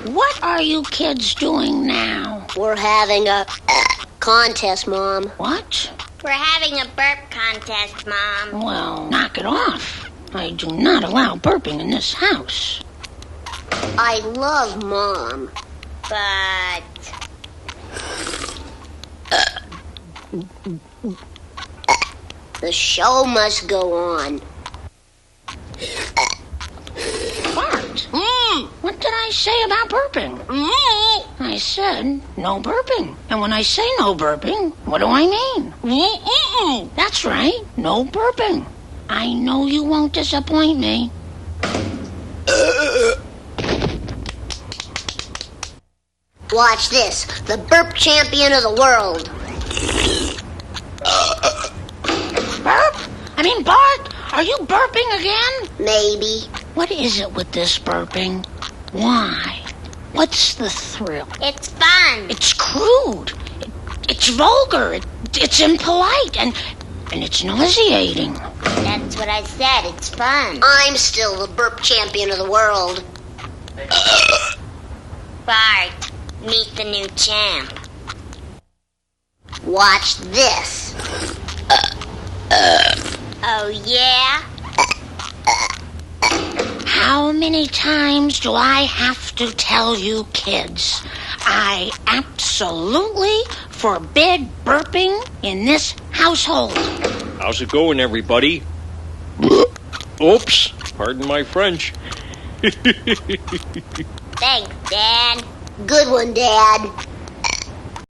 What are you kids doing now? We're having a contest, Mom. What? We're having a burp contest, Mom. Well, knock it off. I do not allow burping in this house. I love Mom. But the show must go on. Bart, what did I say about burping? I said no burping. And when I say no burping, what do I mean? That's right, no burping. I know you won't disappoint me. Watch this. The burp champion of the world. Burp? I mean, Bart, are you burping again? Maybe. What is it with this burping? Why? What's the thrill? it's fun. It's crude. It's vulgar. It's impolite. And it's nauseating. That's what I said. It's fun. I'm still the burp champion of the world. Bart, meet the new champ. Watch this. Oh, yeah? How many times do I have to tell you kids? I absolutely forbid burping in this household. How's it going, everybody? Oops, pardon my French. Thanks, Dad. Good one, Dad.